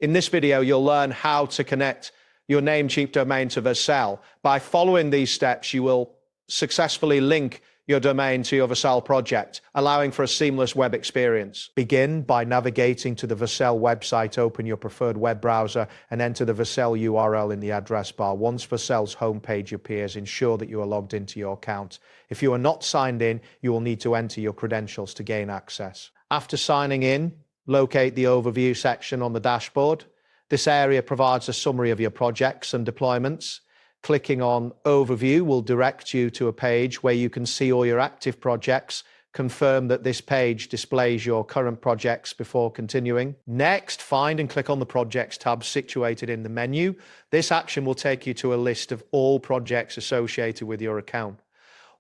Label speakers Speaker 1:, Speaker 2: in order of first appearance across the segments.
Speaker 1: In this video, you'll learn how to connect your Namecheap domain to Vercel. By following these steps, you will successfully link your domain to your Vercel project, allowing for a seamless web experience. Begin by navigating to the Vercel website, open your preferred web browser, and enter the Vercel URL in the address bar. Once Vercel's homepage appears, ensure that you are logged into your account. If you are not signed in, you will need to enter your credentials to gain access. After signing in, locate the overview section on the dashboard. This area provides a summary of your projects and deployments. Clicking on Overview will direct you to a page where you can see all your active projects. Confirm that this page displays your current projects before continuing. Next, find and click on the Projects tab situated in the menu. This action will take you to a list of all projects associated with your account.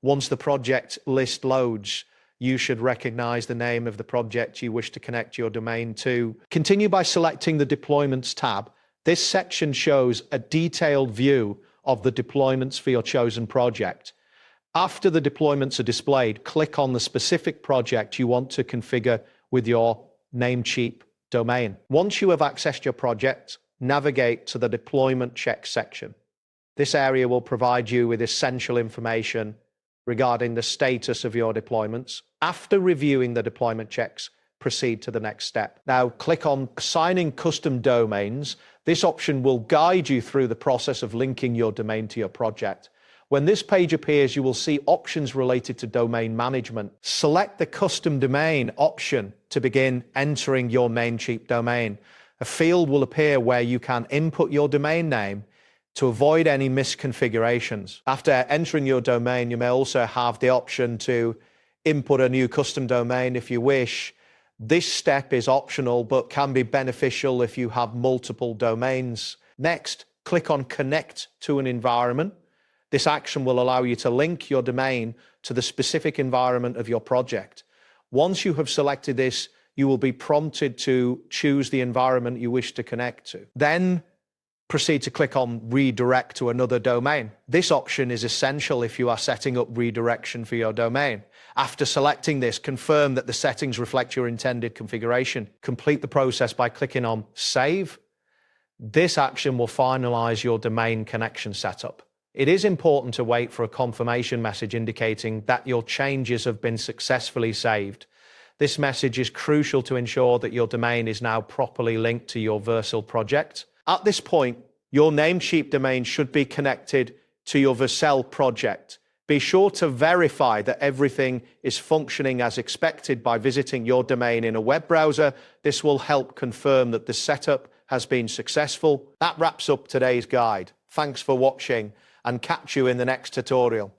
Speaker 1: Once the project list loads, you should recognize the name of the project you wish to connect your domain to. Continue by selecting the Deployments tab. This section shows a detailed view of the deployments for your chosen project. After the deployments are displayed, click on the specific project you want to configure with your Namecheap domain. Once you have accessed your project, navigate to the Deployment Check section. This area will provide you with essential information regarding the status of your deployments. After reviewing the deployment checks, proceed to the next step. Now click on Assigning Custom Domains. This option will guide you through the process of linking your domain to your project. When this page appears, you will see options related to domain management. Select the Custom Domain option to begin entering your Namecheap domain. A field will appear where you can input your domain name to avoid any misconfigurations. After entering your domain, you may also have the option to input a new custom domain if you wish. This step is optional but can be beneficial if you have multiple domains. Next, click on Connect to an environment. This action will allow you to link your domain to the specific environment of your project. Once you have selected this, you will be prompted to choose the environment you wish to connect to. Then proceed to click on Redirect to another domain. This option is essential if you are setting up redirection for your domain. After selecting this, confirm that the settings reflect your intended configuration. Complete the process by clicking on Save. This action will finalize your domain connection setup. It is important to wait for a confirmation message indicating that your changes have been successfully saved. This message is crucial to ensure that your domain is now properly linked to your Vercel project. At this point, your Namecheap domain should be connected to your Vercel project. Be sure to verify that everything is functioning as expected by visiting your domain in a web browser. This will help confirm that the setup has been successful. That wraps up today's guide. Thanks for watching and catch you in the next tutorial.